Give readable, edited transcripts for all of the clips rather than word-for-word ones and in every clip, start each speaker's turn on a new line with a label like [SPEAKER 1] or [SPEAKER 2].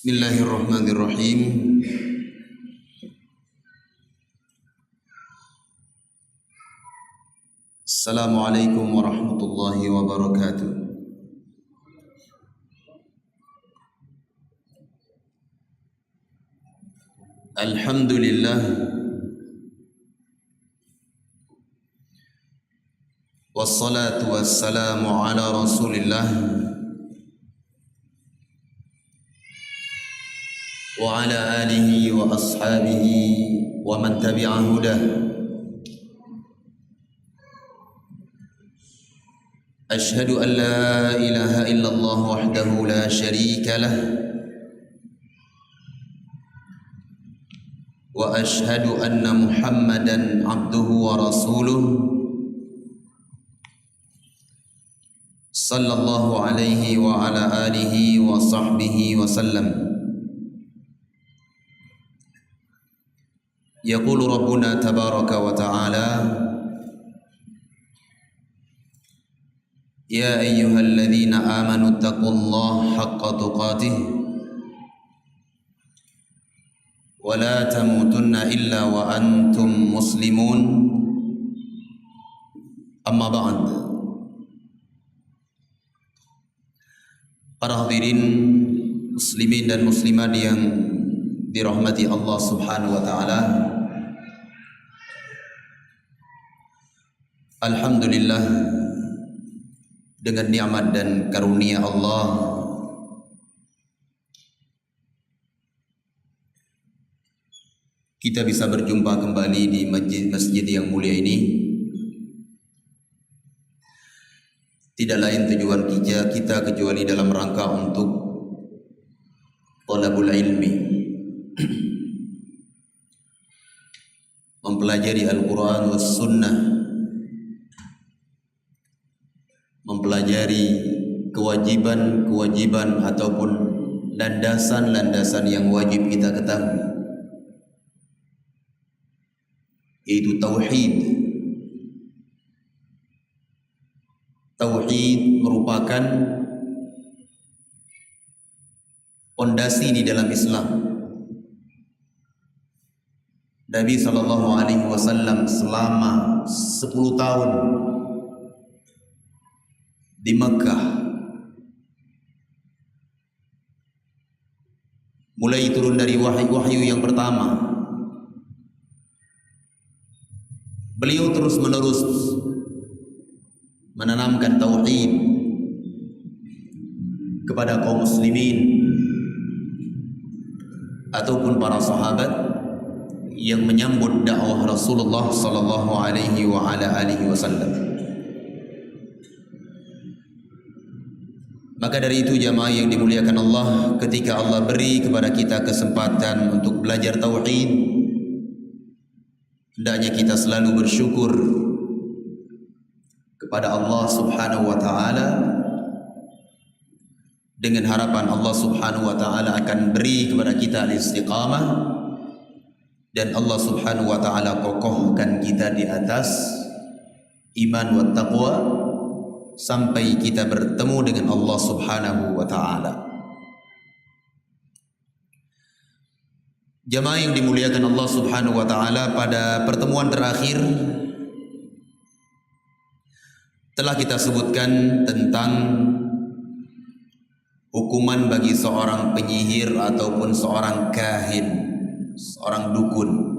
[SPEAKER 1] Bismillahirrahmanirrahim. Assalamualaikum warahmatullahi wabarakatuh. Alhamdulillah, wassalatu wassalamu ala Rasulillah wa ala alihi wa ashabihi wa man tabi'a hudah. Ashhadu an la ilaha illallah wahdahu la syarika lah wa ashhadu anna Muhammadan abduhu wa rasuluh sallallahu alaihi wa ala alihi wa sahbihi wa sallam. Yaqulu Rabbuna tabaraka wa ta'ala, ya ayyuhalladzina amanu taqullaha haqqa tuqatih wa la tamutunna illa wa antum muslimun. Amma ba'd. Para hadirin muslimin dan muslimat yang dirahmati Allah Subhanahu wa taala, alhamdulillah, dengan nikmat dan karunia Allah kita bisa berjumpa kembali di masjid yang mulia ini. Tidak lain tujuan kita kecuali dalam rangka untuk talabul ilmi, mempelajari Al-Quran was Sunnah, mempelajari kewajiban-kewajiban ataupun landasan-landasan yang wajib kita ketahui, yaitu tauhid. Tauhid merupakan pondasi di dalam Islam. Nabi SAW selama 10 tahun di Mekah, mulai turun dari wahyu yang pertama, beliau terus menerus menanamkan tauhid kepada kaum muslimin ataupun para sahabat yang menyambut dakwah Rasulullah sallallahu alaihi wa ala alihi wasallam. Maka dari itu jamaah yang dimuliakan Allah, ketika Allah beri kepada kita kesempatan untuk belajar tauhid, hendaknya kita selalu bersyukur kepada Allah Subhanahu wa taala, dengan harapan Allah Subhanahu wa taala akan beri kepada kita al-istiqamah, dan Allah Subhanahu wa taala kokohkan kita di atas iman wa taqwa sampai kita bertemu dengan Allah Subhanahu wa taala. Jamaah yang dimuliakan Allah Subhanahu wa taala, pada pertemuan terakhir telah kita sebutkan tentang hukuman bagi seorang penyihir ataupun seorang kahin, seorang dukun.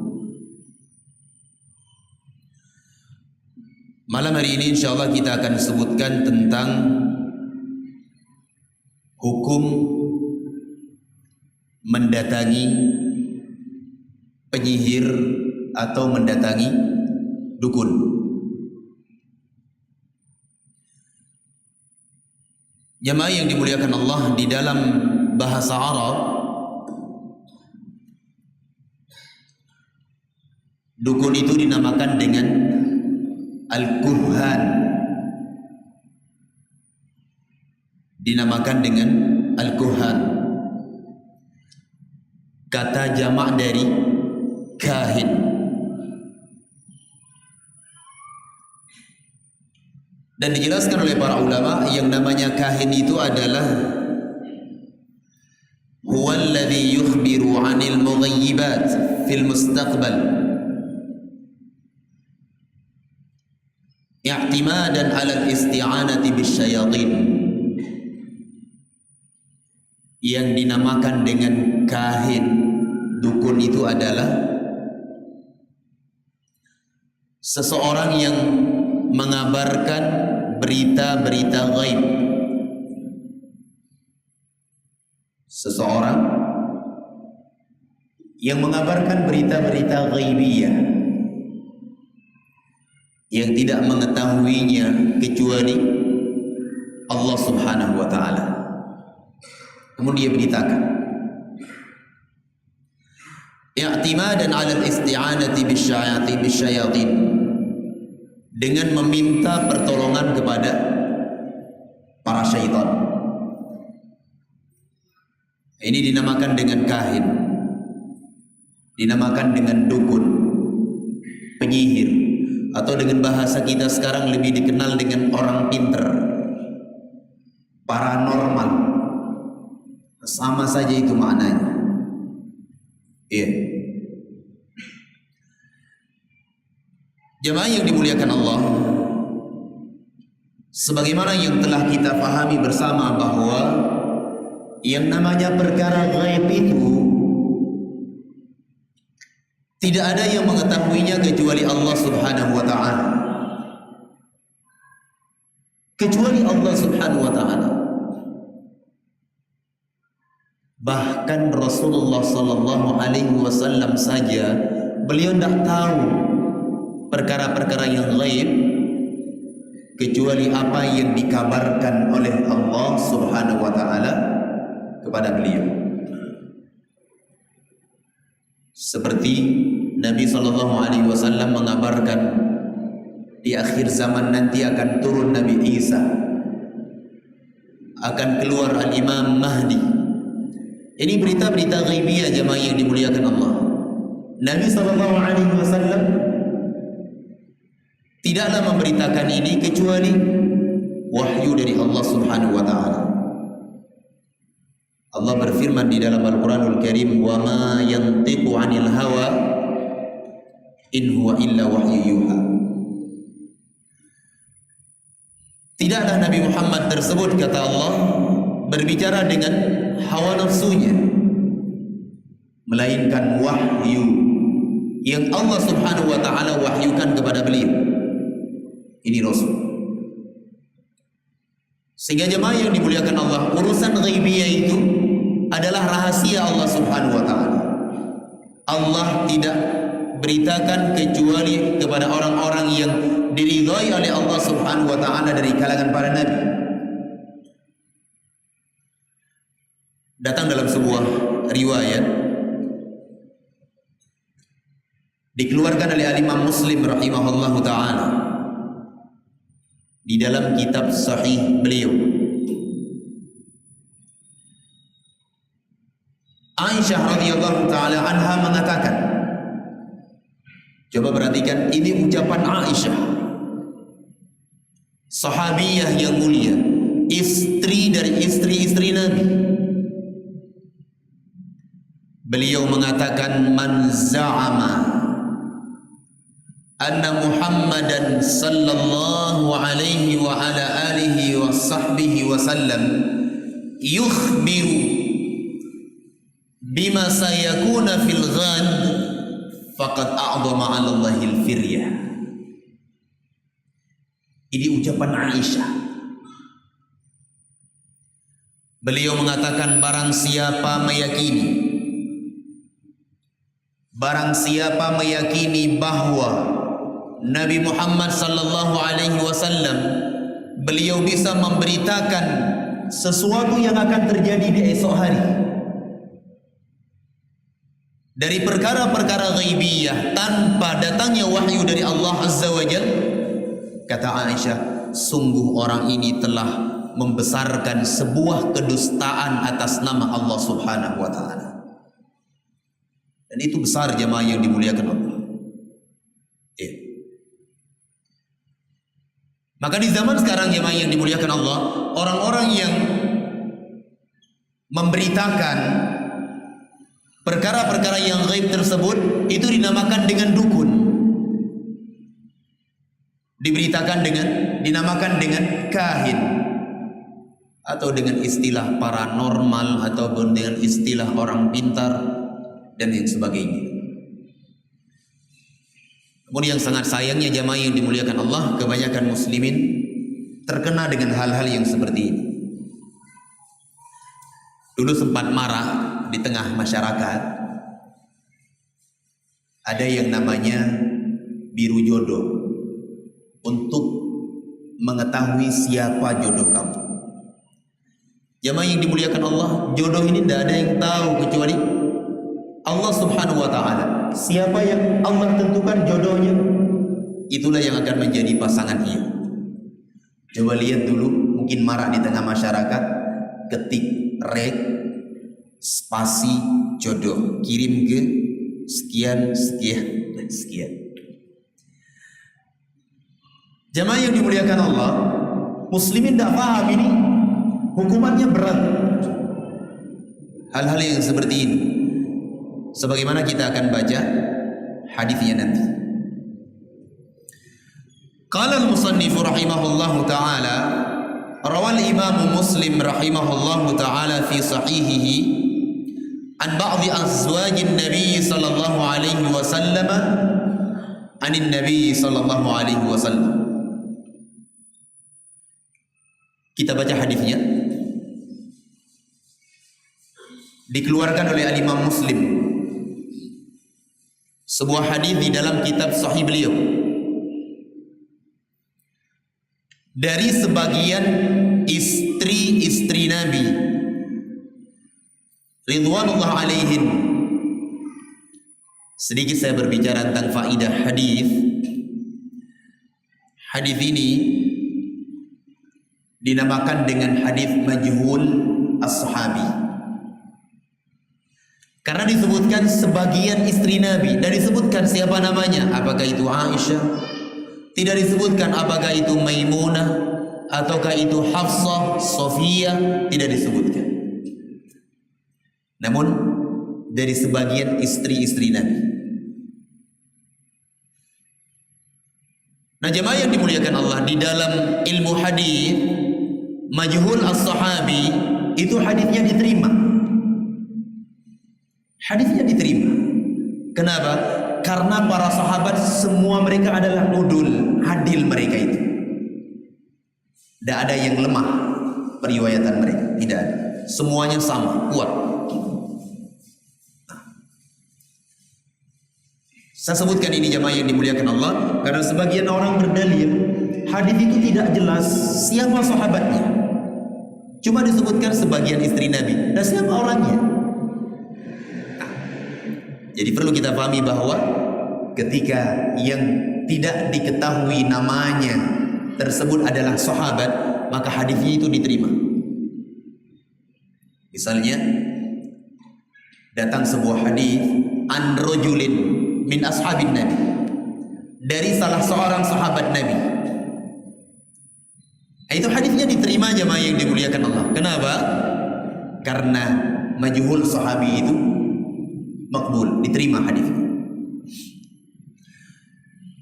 [SPEAKER 1] Malam hari ini insyaallah kita akan sebutkan tentang hukum mendatangi penyihir atau mendatangi dukun. Jamaah yang dimuliakan Allah, di dalam bahasa Arab, dukun itu dinamakan dengan al-kuhan, dinamakan dengan al-kuhan. Kata jamak dari kahin. Dan dijelaskan oleh para ulama, yang namanya kahin itu adalah huwal alladhi yukhbiru 'anil mughayyibat fil mustaqbal i'timadan 'ala al-isti'anati bisyayatin, yang dinamakan dengan kahin, dukun itu adalah seseorang yang mengabarkan berita-berita gaib. Seseorang yang mengabarkan berita-berita gaibiyah yang tidak mengetahuinya kecuali Allah Subhanahu wa taala. Kemudian dia beritakan i'timadan 'ala al-isti'anati bisyayatin, dengan meminta pertolongan kepada para syaitan. Ini dinamakan dengan kahin, dinamakan dengan dukun, penyihir, atau dengan bahasa kita sekarang lebih dikenal dengan orang pinter, paranormal. Sama saja itu maknanya. Iya. Jemaah yang dimuliakan Allah, sebagaimana yang telah kita pahami bersama bahwa yang namanya perkara gaib itu tidak ada yang mengetahuinya kecuali Allah Subhanahu wa taala. Kecuali Allah Subhanahu wa taala. Bahkan Rasulullah sallallahu alaihi wasallam saja beliau tidak tahu perkara-perkara yang gaib kecuali apa yang dikabarkan oleh Allah Subhanahu wa taala kepada beliau. Seperti Nabi sallallahu alaihi wasallam mengabarkan di akhir zaman nanti akan turun Nabi Isa, akan keluar Al-Imam Mahdi. Ini berita-berita ghaibiyah jemaah yang dimuliakan Allah. Nabi sallallahu alaihi wasallam tidaklah memberitakan ini kecuali wahyu dari Allah Subhanahu wa taala. Allah berfirman di dalam Al-Qur'anul Karim, "Wa ma yantiqu 'anil hawa in huwa illa wahyu yuha." Tidaklah Nabi Muhammad tersebut, kata Allah, berbicara dengan hawa nafsunya, melainkan wahyu yang Allah Subhanahu wa taala wahyukan kepada beliau. Ini Rasul. Sehingga jemaah yang dimuliakan Allah, urusan ghaibiyah itu adalah rahasia Allah Subhanahu wa taala. Allah tidak beritakan kecuali kepada orang-orang yang diridhai oleh Allah Subhanahu wa taala dari kalangan para nabi. Datang dalam sebuah riwayat dikeluarkan oleh Imam Muslim rahimahullahu taala di dalam kitab sahih beliau. Aisyah radhiyallahu taala anha mengatakan, coba perhatikan ini ucapan Aisyah, sahabiyah yang mulia, istri dari istri-istri Nabi. Beliau mengatakan, man za'ama anna Muhammadan sallallahu alaihi wa ala alihi wa sahbihi wa sallam yukhbiru bima sayakuna fil ghad faqad a'dhama 'ala Allahil firyah. Ini ucapan Aisyah. Beliau mengatakan, barang siapa meyakini bahwa Nabi Muhammad sallallahu alaihi wasallam beliau bisa memberitakan sesuatu yang akan terjadi di esok hari dari perkara-perkara ghaibiyah tanpa datangnya wahyu dari Allah Azza wa Jalla, kata Aisyah, sungguh orang ini telah membesarkan sebuah kedustaan atas nama Allah Subhanahu wa taala. Dan itu besar jemaah yang dimuliakan Allah. Ya. Maka di zaman sekarang jemaah yang dimuliakan Allah, orang-orang yang memberitakan perkara-perkara yang gaib tersebut itu dinamakan dengan dukun. Dinamakan dengan kahin, atau dengan istilah paranormal, ataupun dengan istilah orang pintar dan yang sebagainya. Namun yang sangat sayangnya jamaah yang dimuliakan Allah, kebanyakan muslimin terkena dengan hal-hal yang seperti ini. Dulu sempat marah di tengah masyarakat, ada yang namanya biru jodoh, untuk mengetahui siapa jodoh kamu. Jamaah yang dimuliakan Allah, jodoh ini tidak ada yang tahu kecuali Allah Subhanahu wa ta'ala. Siapa yang Allah tentukan jodohnya, itulah yang akan menjadi pasangan ia. Coba lihat dulu, mungkin marak di tengah masyarakat, ketik rek spasi jodoh, kirim ke sekian. Jamaah yang dimuliakan Allah, muslimin tidak paham ini, hukumannya berat. Hal-hal yang seperti ini, sebagaimana kita akan baca hadisnya nanti. Qala al-musannif rahimahullahu ta'ala, rawal imam Muslim rahimahullahu ta'ala fi sahihihi an ba'dhi azwajin nabiy sallallahu alaihi wasallam anin nabiy sallallahu alaihi wasallam. Kita baca hadisnya, dikeluarkan oleh Al-Imam Muslim, sebuah hadis di dalam kitab sahih beliau, dari sebagian istri-istri Nabi ridwanullah alaihin. Sedikit saya berbicara tentang faidah hadis. Hadis ini dinamakan dengan hadis majhul as-sahabi, karena disebutkan sebagian istri Nabi, dan disebutkan siapa namanya, apakah itu Aisyah, tidak disebutkan apakah itu Maimunah ataukah itu Hafsah, Sofia, tidak disebutkan. Namun dari sebagian istri-istri Nabi. Nah jemaah yang dimuliakan Allah, di dalam ilmu hadis majhul as-sahabi itu hadisnya diterima. Hadisnya diterima. Kenapa? Karena para sahabat semua mereka adalah udul, adil mereka itu. Tidak ada yang lemah periwayatan mereka, tidak ada. Semuanya sama, kuat. Saya sebutkan ini jamaah yang dimuliakan Allah, karena sebagian orang berdalil hadis itu tidak jelas siapa sahabatnya. Cuma disebutkan sebagian istri Nabi. Nah, siapa orangnya? Jadi perlu kita pahami bahwa ketika yang tidak diketahui namanya tersebut adalah sahabat, maka hadisnya itu diterima. Misalnya datang sebuah hadis an rajulin min ashabin Nabi, dari salah seorang sahabat Nabi. Itu hadisnya diterima jemaah yang dimuliakan Allah. Kenapa? Karena majhul sahabi itu makbul, diterima hadisnya.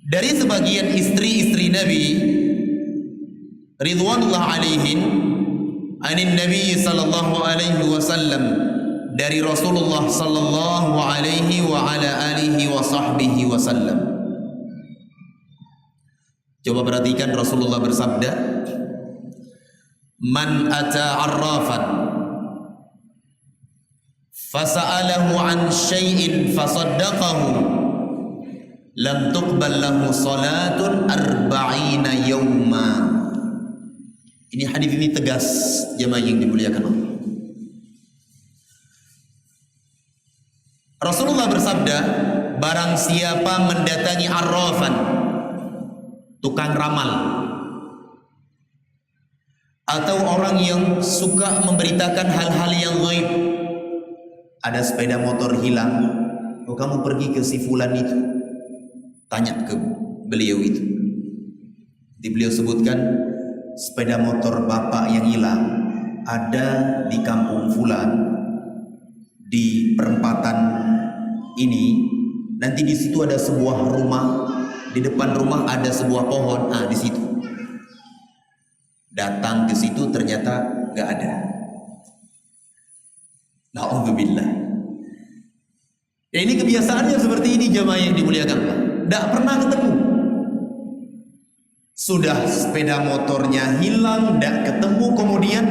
[SPEAKER 1] Dari sebagian istri-istri Nabi ridwanullah alaihin anin Nabi sallallahu alaihi wasallam, dari Rasulullah sallallahu alaihi wa ala alihi wa sahbihi wasallam. Coba perhatikan, Rasulullah bersabda, man ata arrafan fasa'alahu an syai'in fasaddaqahu lam tuqbal lahu salatun arba'ina yawma. Ini hadis ini tegas jemaah yang dimuliakan Allah. Rasulullah bersabda, barang siapa mendatangi arrafan, tukang ramal, atau orang yang suka memberitakan hal-hal yang gaib. Ada sepeda motor hilang, oh kamu pergi ke si fulan itu, tanya ke beliau itu. Di beliau sebutkan sepeda motor bapak yang hilang ada di kampung fulan, di perempatan ini, nanti di situ ada sebuah rumah, di depan rumah ada sebuah pohon. Di situ. Datang ke situ ternyata nggak ada. Na'udzubillah. Ya, ini kebiasaannya seperti ini jamaah yang dimuliakan Allah. Nggak pernah ketemu. Sudah sepeda motornya hilang, nggak ketemu, kemudian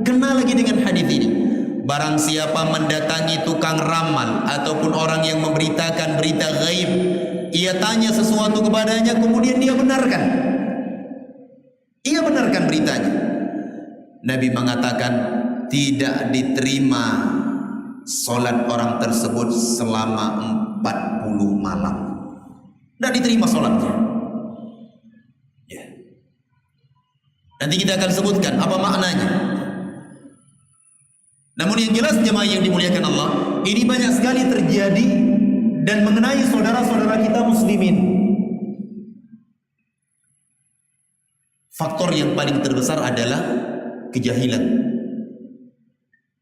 [SPEAKER 1] kena lagi dengan hadis ini. Barang siapa mendatangi tukang ramal ataupun orang yang memberitakan berita gaib, ia tanya sesuatu kepadanya, kemudian dia benarkan. Ia benarkan beritanya. Nabi mengatakan tidak diterima solat orang tersebut selama 40 malam. Tidak diterima solatnya. Ya. Nanti kita akan sebutkan apa maknanya. Namun yang jelas jemaah yang dimuliakan Allah, ini banyak sekali terjadi dan mengenai saudara-saudara kita muslimin. Faktor yang paling terbesar adalah kejahilan.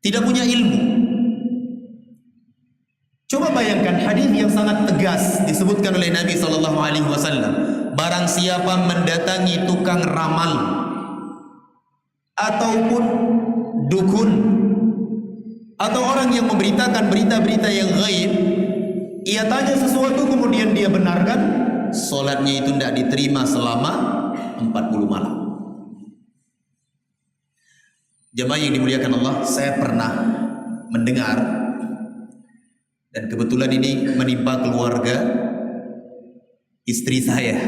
[SPEAKER 1] Tidak punya ilmu. Coba bayangkan hadis yang sangat tegas disebutkan oleh Nabi SAW. Barang siapa mendatangi tukang ramal ataupun dukun atau orang yang memberitakan berita-berita yang gaib, ia tanya sesuatu kemudian dia benarkan, solatnya itu tidak diterima selama 40 malam. Jemaah yang dimuliakan Allah, saya pernah mendengar, dan kebetulan ini menimpa keluarga istri saya.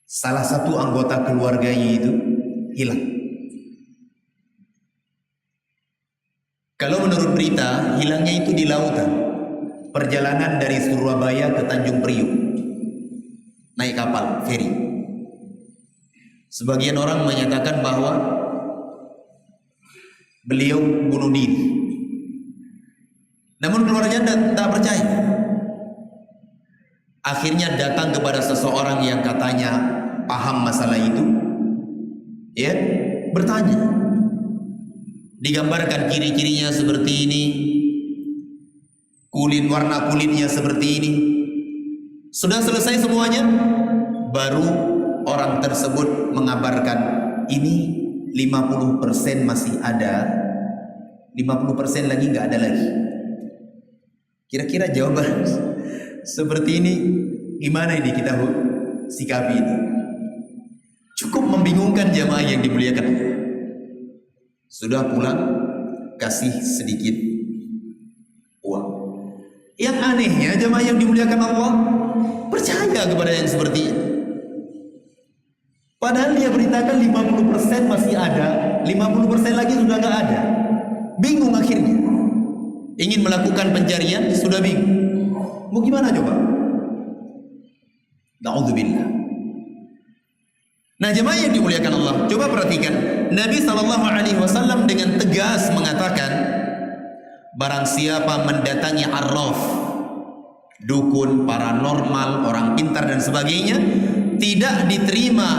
[SPEAKER 1] Salah satu anggota keluarganya itu hilang. Kalau menurut berita, hilangnya itu di lautan. Perjalanan dari Surabaya ke Tanjung Priuk. Naik kapal, feri. Sebagian orang menyatakan bahwa beliau bunuh diri. Namun keluarganya tak percaya. Akhirnya datang kepada seseorang yang katanya paham masalah itu. Ya, bertanya. Digambarkan ciri-cirinya seperti ini. Warna kulitnya seperti ini. Sudah selesai semuanya, baru orang tersebut mengabarkan ini 50% masih ada, 50% lagi nggak ada lagi. Kira-kira jawaban seperti ini gimana ini kita sikapi ini? Cukup membingungkan jamaah yang dimuliakan. Sudah pulang, kasih sedikit uang. Yang anehnya jamaah yang dimuliakan Allah percaya kepada yang seperti ini. Padahal dia beritakan 50% masih ada, 50% lagi sudah nggak ada. Bingung akhirnya. Ingin melakukan pencarian sudah bingung. Mau gimana coba? Na'udzubillah. Nah jemaah yang dimuliakan Allah, coba perhatikan Nabi SAW dengan tegas mengatakan, barang siapa mendatangi arraf, dukun, paranormal, orang pintar dan sebagainya, tidak diterima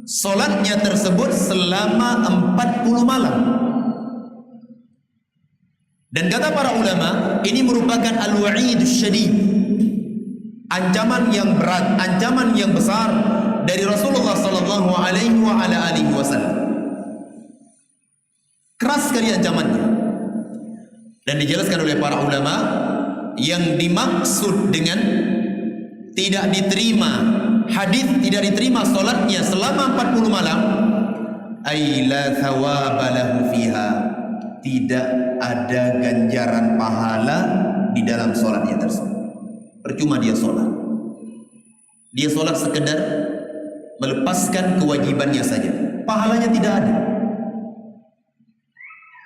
[SPEAKER 1] solatnya tersebut selama 40 malam. Dan kata para ulama, ini merupakan al-wa'idus syadid, ancaman yang berat, ancaman yang besar dari Rasulullah sallallahu alaihi wasallam. Keras sekali ancamannya. Dan dijelaskan oleh para ulama, yang dimaksud dengan tidak diterima hadis, tidak diterima solatnya selama 40 malam, ay la thawaba lahu fiha, tidak ada ganjaran pahala di dalam solatnya tersebut. Percuma dia solat. Dia solat sekedar melepaskan kewajibannya saja, pahalanya tidak ada.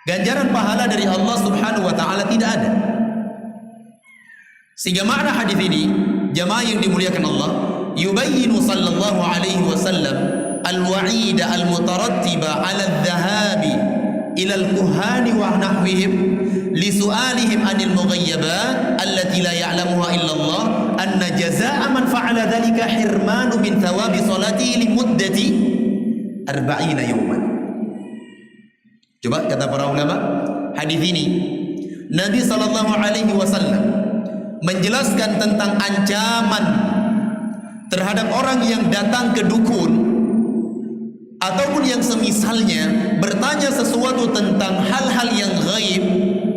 [SPEAKER 1] Ganjaran pahala dari Allah Subhanahu wa taala tidak ada. Sehingga makna hadis ini, jamaah yang dimuliakan Allah, yubayyinu sallallahu alaihi wasallam al-wa'ida al-mutarattiba 'ala adh-dhahabi ila al-kuhani wa nahwihim li su'alihim 'anil mughayyabat allati la ya'lamuha illa Allah, anna jazaa'a man fa'ala dhalika hirmanu min thawabi salatihi li muddati 40 yawman. Coba kata para ulama, hadis ini Nabi sallallahu alaihi wasallam menjelaskan tentang ancaman terhadap orang yang datang ke dukun ataupun yang semisalnya bertanya sesuatu tentang hal-hal yang gaib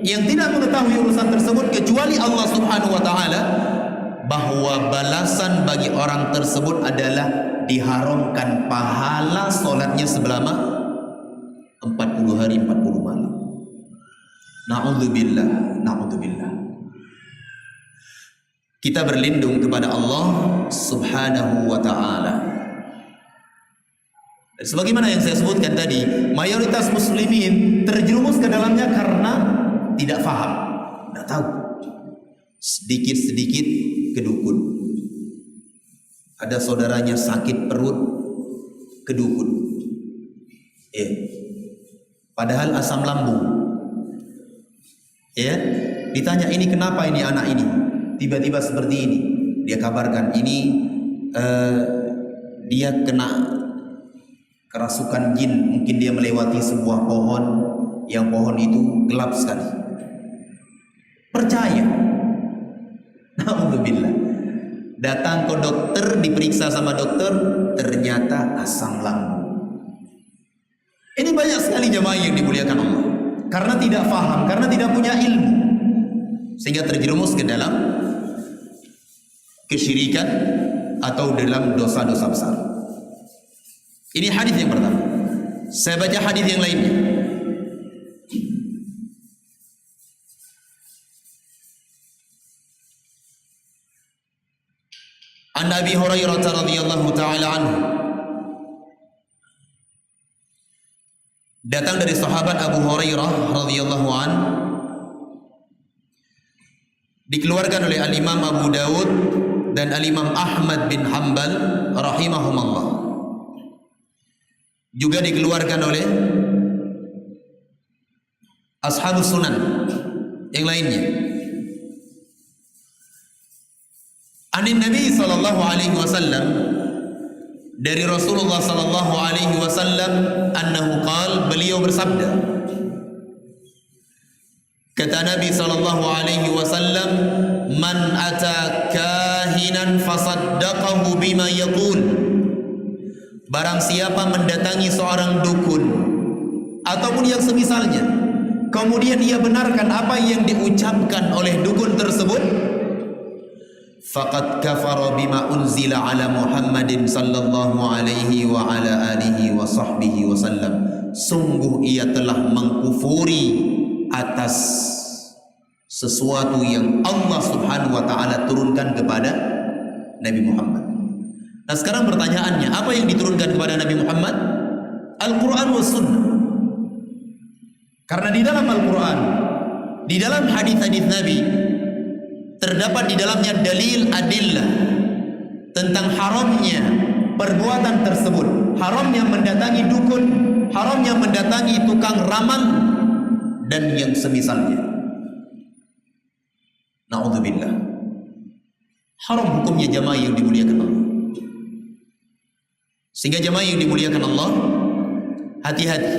[SPEAKER 1] yang tidak mengetahui urusan tersebut kecuali Allah Subhanahu wa taala, bahwa balasan bagi orang tersebut adalah diharamkan pahala salatnya selama 40 hari 40 malam. Na'udzubillah, na'udzubillah. Kita berlindung kepada Allah Subhanahu wa taala. Sebagaimana yang saya sebutkan tadi, mayoritas muslimin terjerumus ke dalamnya karena tidak paham, tidak tahu. Sedikit-sedikit ke dukun. Ada saudaranya sakit perut, ke dukun. Padahal asam lambung. Ditanya, ini kenapa ini anak ini tiba-tiba seperti ini? Dia kabarkan ini dia kena kerasukan jin, mungkin dia melewati sebuah pohon yang pohon itu gelap sekali. Percaya. Alhamdulillah. Datang ke dokter, diperiksa sama dokter, ternyata asam lambung. Ini banyak sekali jemaah yang dimuliakan Allah karena tidak paham, karena tidak punya ilmu, sehingga terjerumus ke dalam kesyirikan atau dalam dosa-dosa besar. Ini hadis yang pertama. Saya baca hadis yang lainnya. An Abi Hurairah radhiyallahu taala anhu. Datang dari sahabat Abu Hurairah radhiyallahu anhu, dikeluarkan oleh Al-Imam Abu Dawud dan Al-Imam Ahmad bin Hanbal rahimahumullah. Juga dikeluarkan oleh Ashabus Sunan yang lainnya. Anin Nabi sallallahu alaihi wasallam, dari Rasulullah sallallahu alaihi wasallam, annahu qala, beliau bersabda, kata Nabi sallallahu alaihi wasallam, man ata kahinan fasaddaqahu bima yaqul, barang siapa mendatangi seorang dukun ataupun yang semisalnya, kemudian ia benarkan apa yang diucapkan oleh dukun tersebut, faqad kafara bima unzila ala Muhammadin sallallahu alaihi wa ala alihi wa sahbihi wasallam, sungguh ia telah mengkufuri atas sesuatu yang Allah Subhanahu wa taala turunkan kepada Nabi Muhammad. Nah, sekarang pertanyaannya, apa yang diturunkan kepada Nabi Muhammad? Al-Quran wa Sunnah. Karena di dalam Al-Quran, di dalam hadis-hadis Nabi, terdapat di dalamnya dalil adillah tentang haramnya perbuatan tersebut, haramnya mendatangi dukun, haramnya mendatangi tukang ramal dan yang semisalnya. Na'udzubillah. Haram hukumnya jamaah yang dimuliakan Allah. Sehingga jemaah yang dimuliakan Allah, hati-hati.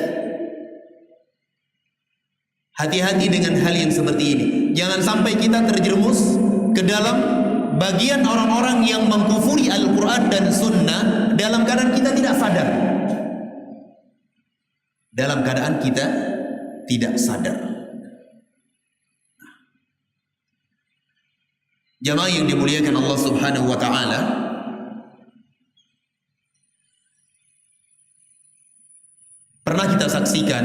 [SPEAKER 1] Hati-hati dengan hal yang seperti ini. Jangan sampai kita terjerumus ke dalam bagian orang-orang yang mengkufuri Al-Quran dan Sunnah dalam keadaan kita tidak sadar. Dalam keadaan kita tidak sadar. Jemaah yang dimuliakan Allah Subhanahu wa taala, pernah kita saksikan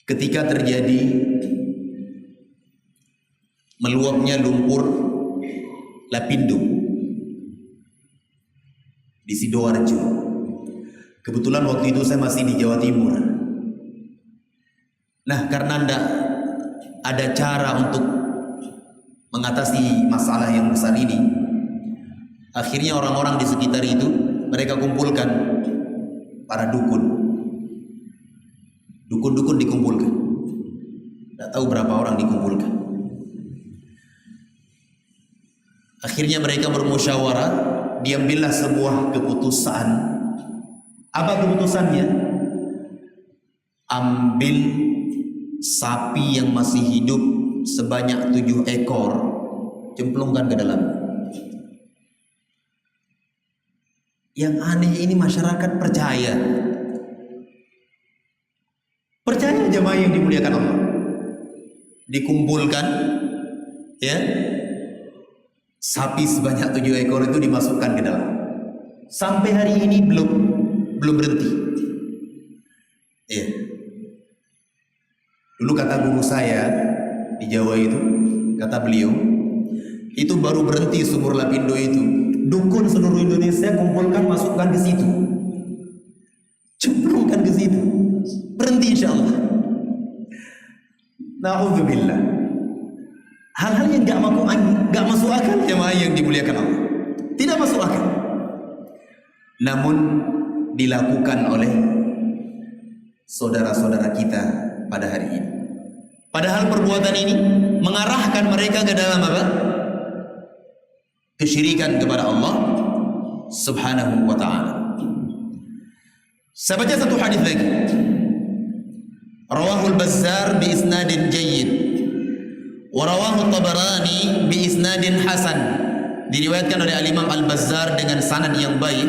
[SPEAKER 1] ketika terjadi meluapnya lumpur Lapindo di Sidoarjo. Kebetulan waktu itu saya masih di Jawa Timur. Nah, karena tidak ada cara untuk mengatasi masalah yang besar ini, akhirnya orang-orang di sekitar itu mereka kumpulkan para dukun dikumpulkan. Tidak tahu berapa orang dikumpulkan. Akhirnya mereka bermusyawarah, diambillah sebuah keputusan. Apa keputusannya? ambil sapi yang masih hidup sebanyak 7 ekor, cemplungkan ke dalam. Yang aneh ini masyarakat percaya. Percaya jemaah yang dimuliakan Allah. Dikumpulkan, ya, sapi sebanyak 7 ekor itu dimasukkan ke dalam. Sampai hari ini belum berhenti. Ya. Dulu kata guru saya di Jawa itu, kata beliau, itu baru berhenti Sumur Lapindo itu. Dukun seluruh Indonesia kumpulkan, masukkan ke situ, cemplungkan ke situ, berhenti insyaallah. Na'udzubillah. Hal-hal yang gak masuk akal jemaah yang dimuliakan Allah. Tidak masuk akal. Namun dilakukan oleh saudara-saudara kita pada hari ini. Padahal perbuatan ini mengarahkan mereka ke dalam apa? Kesyirikan kepada Allah Subhanahu wa ta'ala. Saya baca satu hadis lagi. Rawahul Bazzar bi isnadin jayyid wa rawahu Tabarani bi isnadin hasan. Diriwayatkan oleh Al-Imam Al-Bazzar dengan sanad yang baik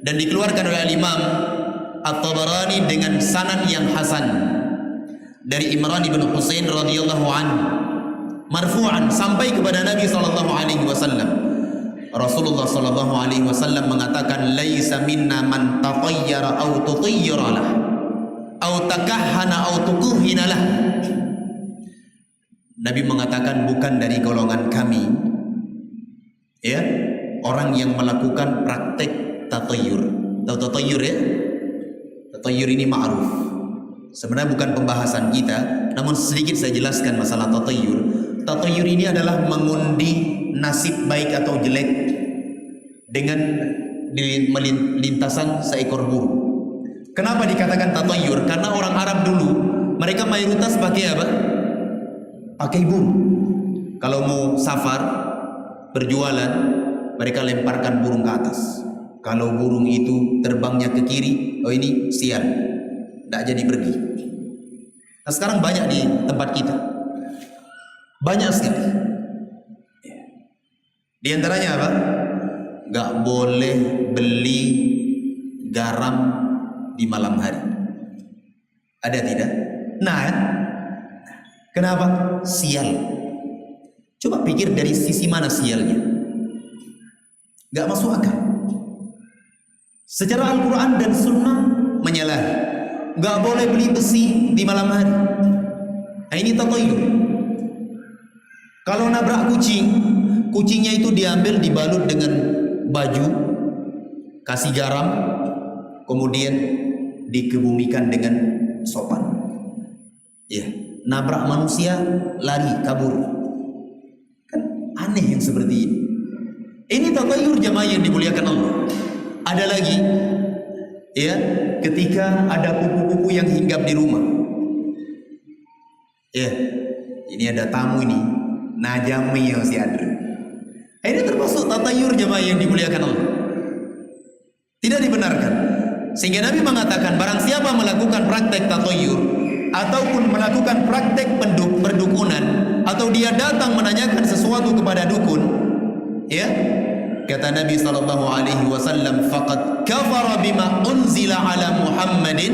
[SPEAKER 1] dan dikeluarkan oleh Al-Imam At-Tabarani dengan sanad yang hasan dari Imran bin Husain radhiyallahu anhu marfu'an sampai kepada Nabi sallallahu alaihi wasallam. Rasulullah sallallahu alaihi wasallam mengatakan, laisa minna man tatayyara aw tutayyara lah aw takahhana aw tukuhina lah. Nabi mengatakan bukan dari golongan kami, ya, orang yang melakukan praktek tatayyur. Tahu tatayyur ya? Tatayyur ini ma'ruf. Sebenarnya bukan pembahasan kita, namun sedikit saya jelaskan masalah tatayyur. Tatayyur ini adalah mengundi nasib baik atau jelek dengan lintasan seekor burung. Kenapa dikatakan tatayyur? Karena orang Arab dulu mereka mayoritas pakai apa? Pakai burung. Kalau mau safar, berjualan, mereka lemparkan burung ke atas. Kalau burung itu terbangnya ke kiri, oh ini sial, tidak jadi pergi. Nah sekarang banyak di tempat kita, banyak sekali. Di antaranya apa? Gak boleh beli garam di malam hari. Ada tidak? Nah, kenapa? Sial. Coba pikir dari sisi mana sialnya? Gak masuk akal. Secara Al-Quran dan Sunnah menyalahi. Gak boleh beli besi di malam hari. Nah ini tatayyur. Kalau nabrak kucing, kucingnya itu diambil, dibalut dengan baju, kasih garam, kemudian dikebumikan dengan sopan. Ya, nabrak manusia, lari, kabur. Kan aneh yang seperti ini. Ini tatayyur jamaah yang dimuliakan Allah. Ada lagi, ya, ketika ada kupu-kupu yang hinggap di rumah. Ya, ini ada tamu ini, najami yang si Adri. Ini termasuk tatayyur jamaah yang dimuliakan Allah. Tidak dibenarkan. Sehingga Nabi mengatakan barang siapa melakukan praktek tatayyur ataupun melakukan praktek perdukunan, atau dia datang menanyakan sesuatu kepada dukun, ya, kata Nabi sallallahu alaihi wasallam, faqad kafara bima unzila ala Muhammadin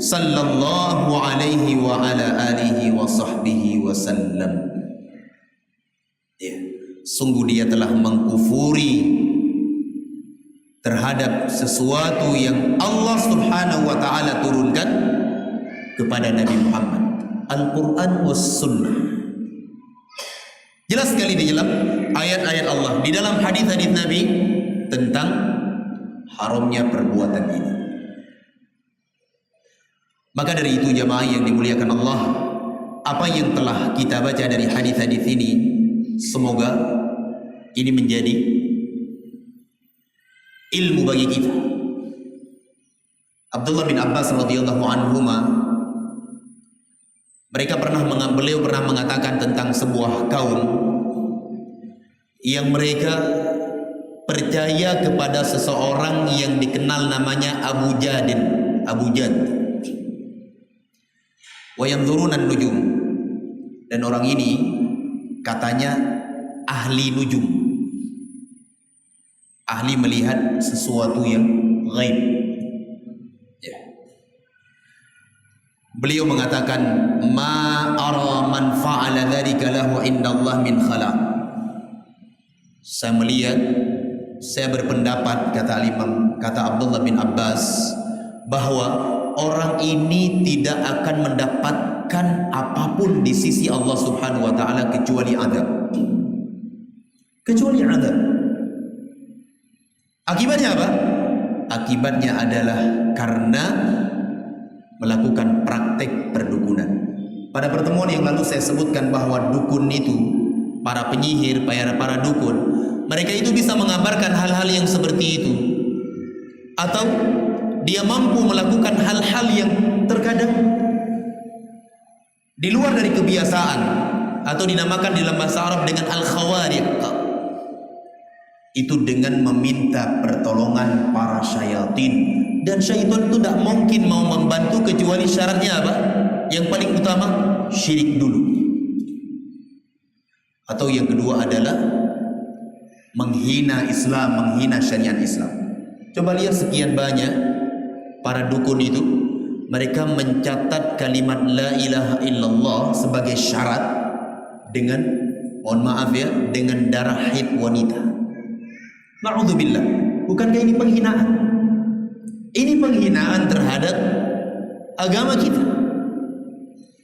[SPEAKER 1] sallallahu alaihi wa ala alihi wa sahbihi wasallam. Ya, sungguh dia telah mengkufuri terhadap sesuatu yang Allah Subhanahu wa taala turunkan kepada Nabi Muhammad, Al-Qur'an was sunnah. Jelas sekali di dalam ayat-ayat Allah, di dalam hadis-hadis Nabi tentang haramnya perbuatan ini. Maka dari itu jamaah yang dimuliakan Allah, apa yang telah kita baca dari hadis-hadis ini, semoga ini menjadi ilmu bagi kita. Abdullah bin Abbas radhiyallahu anhuma, beliau pernah mengatakan tentang sebuah kaum yang mereka percaya kepada seseorang yang dikenal namanya Abu Jad. wa yanzuruna an-nujum, dan orang ini katanya ahli nujum, ahli melihat sesuatu yang gaib. Ya. Beliau mengatakan, ma ara man fa'ala dzalika lahu indallah min khalaq. Saya melihat, saya berpendapat, kata Abdullah bin Abbas, bahwa orang ini tidak akan mendapatkan apapun di sisi Allah Subhanahu wa taala kecuali adab. Kecuali adab. Akibatnya apa? Akibatnya adalah karena melakukan praktek perdukunan. Pada pertemuan yang lalu saya sebutkan bahwa dukun itu, para penyihir, para dukun, mereka itu bisa mengabarkan hal-hal yang seperti itu, atau dia mampu melakukan hal-hal yang terkadang di luar dari kebiasaan, atau dinamakan dalam bahasa Arab dengan al-khawariq. Itu dengan meminta pertolongan para syaitan, dan syaitan itu tidak mungkin mau membantu kecuali syaratnya apa? Yang paling utama, syirik dulu. Atau yang kedua adalah menghina Islam, menghina syariat Islam. Coba lihat sekian banyak para dukun itu, mereka mencatat kalimat la ilaha illallah sebagai syarat dengan, mohon maaf ya, dengan darah haid wanita. Na'udzubillah. Bukankah ini penghinaan? Ini penghinaan terhadap agama kita.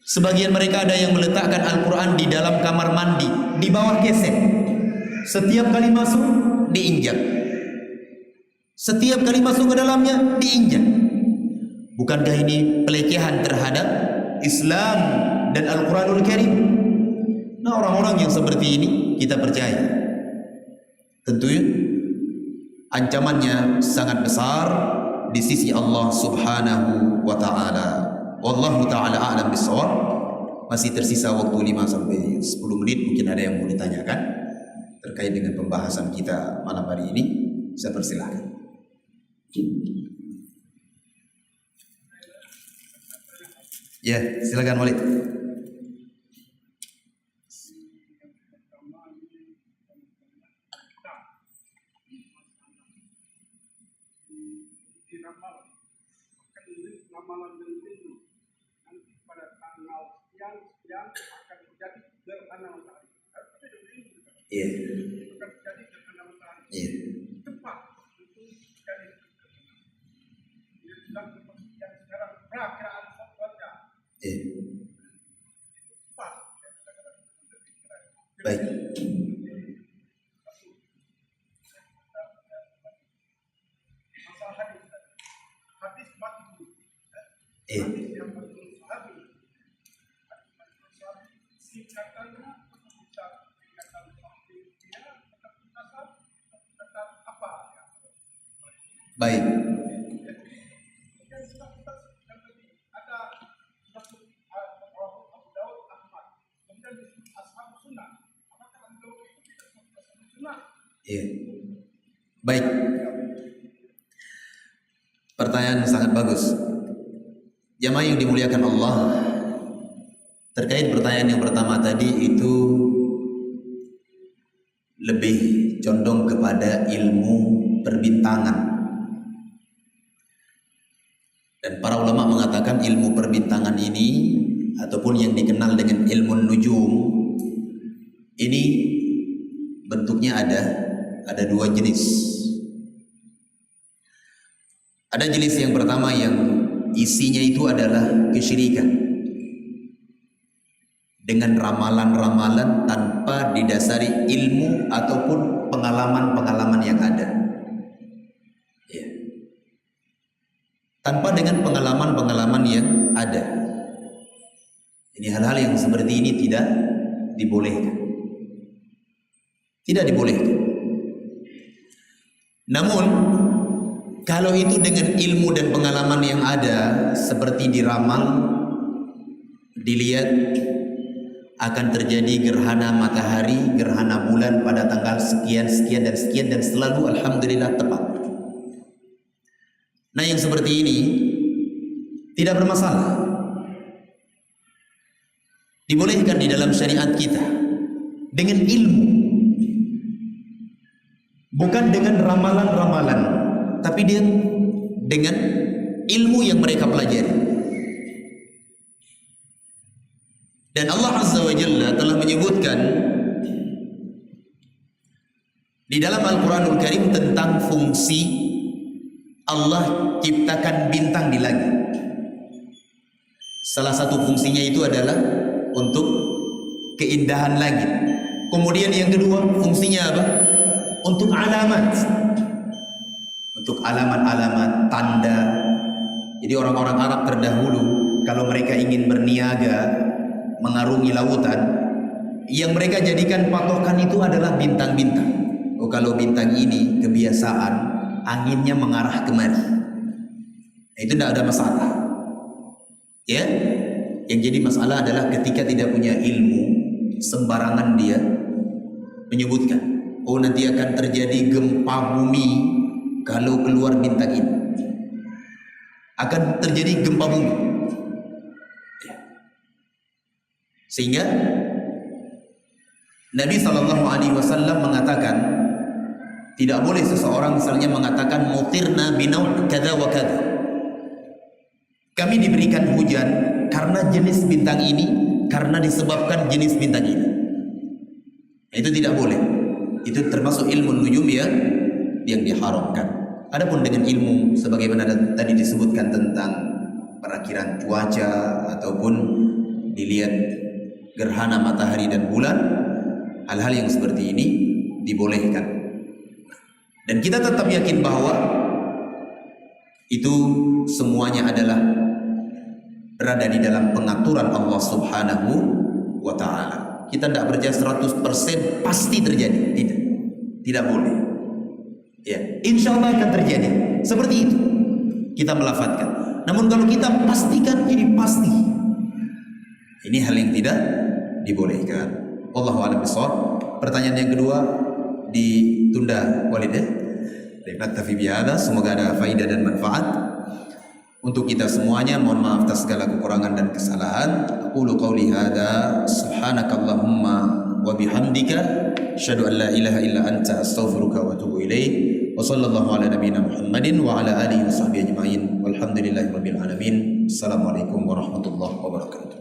[SPEAKER 1] Sebagian mereka ada yang meletakkan Al-Quran di dalam kamar mandi, di bawah keset. Setiap kali masuk diinjak. Setiap kali masuk ke dalamnya diinjak. Bukankah ini pelecehan terhadap Islam dan Al-Quranul Karim? Nah, orang-orang yang seperti ini kita percaya, tentunya ancamannya sangat besar di sisi Allah Subhanahu wa taala. Wallahu taala a'lam bissawab. Masih tersisa waktu 5 sampai 10 menit, mungkin ada yang mau ditanyakan terkait dengan pembahasan kita malam hari ini. Saya persilahkan. Ya, silakan Walid.
[SPEAKER 2] Ramalan itu nanti pada tanggal yang akan terjadi gerhana matahari.
[SPEAKER 1] Iya.
[SPEAKER 2] Akan terjadi gerhana matahari.
[SPEAKER 1] Iya.
[SPEAKER 2] Tepat itu terjadi. Dia bilang seperti yang sekarang perakiraan cuaca.
[SPEAKER 1] Iya.
[SPEAKER 2] Tepat.
[SPEAKER 1] Baik.
[SPEAKER 2] Masalah hadis mati dulu.
[SPEAKER 1] Iya.
[SPEAKER 2] Singkatannya bisa singkatan dia tetap apa ya?
[SPEAKER 1] Baik.
[SPEAKER 2] Ada Abu Daud Ahmad, kemudian disebut ashab sunnah. Apakah Abu Daud itu tidak ashab sunnah?
[SPEAKER 1] Iya. Baik. Pertanyaan sangat bagus. Jamaah yang dimuliakan Allah, terkait pertanyaan yang pertama tadi itu lebih condong kepada ilmu perbintangan. Dan para ulama mengatakan ilmu perbintangan ini, ataupun yang dikenal dengan ilmu nujum, ini bentuknya ada dua jenis. Ada jenis yang pertama yang isinya itu adalah kesyirikan, dengan ramalan-ramalan tanpa didasari ilmu ataupun pengalaman-pengalaman yang ada. Ya. Tanpa dengan pengalaman-pengalaman yang ada. Ini hal-hal yang seperti ini tidak dibolehkan. Tidak dibolehkan. Namun kalau itu dengan ilmu dan pengalaman yang ada, seperti diramal, dilihat akan terjadi gerhana matahari, gerhana bulan pada tanggal sekian, sekian, dan sekian, dan selalu alhamdulillah tepat. Nah, yang seperti ini tidak bermasalah. dibolehkan di dalam syariat kita dengan ilmu, bukan dengan ramalan-ramalan, tapi dia dengan ilmu yang mereka pelajari. Dan Allah Azza wa Jalla telah menyebutkan di dalam Al-Quranul Karim tentang fungsi Allah ciptakan bintang di langit. Salah satu fungsinya itu adalah untuk keindahan langit. Kemudian yang kedua, fungsinya apa? Untuk alamat. Untuk alamat-alamat, tanda. Jadi orang-orang Arab terdahulu kalau mereka ingin berniaga mengarungi lautan, yang mereka jadikan patokan itu adalah bintang-bintang. Oh, kalau bintang ini kebiasaan anginnya mengarah kemari, itu tidak ada masalah. Ya, yang jadi masalah adalah ketika tidak punya ilmu, sembarangan dia menyebutkan, oh nanti akan terjadi gempa bumi kalau keluar bintang ini, akan terjadi gempa bumi. Sehingga Nabi SAW mengatakan tidak boleh seseorang misalnya mengatakan mutirna binaw kada wa kada, kami diberikan hujan karena jenis bintang ini, karena disebabkan jenis bintang ini. Itu tidak boleh. Itu termasuk ilmu nujum yang diharamkan. Adapun dengan ilmu sebagaimana tadi disebutkan tentang perakiraan cuaca ataupun dilihat gerhana matahari dan bulan, hal-hal yang seperti ini dibolehkan. Dan kita tetap yakin bahwa itu semuanya adalah berada di dalam pengaturan Allah Subhanahu wa Ta'ala. Kita tidak percaya 100% pasti terjadi. Tidak boleh. Ya, insya Allah akan terjadi. Seperti itu kita melafadzkan. Namun kalau kita pastikan ini pasti, ini hal yang tidak dibolehkan. Wallahu a'lam bishawab. Pertanyaan yang kedua ditunda, Walid ya. Naktafi bihadza, semoga ada faidah dan manfaat untuk kita semuanya. Mohon maaf atas segala kekurangan dan kesalahan. Aqulu qauli hadza, subhanakallahumma wa bihamdika, asyhadu an la ilaha illa anta, astaghfiruka wa atubu ilaik. Wa sallallahu ala nabiyyina Muhammadin wa ala alihi washabbihi ajmain. Walhamdulillahirabbil alamin. Assalamualaikum warahmatullahi wabarakatuh.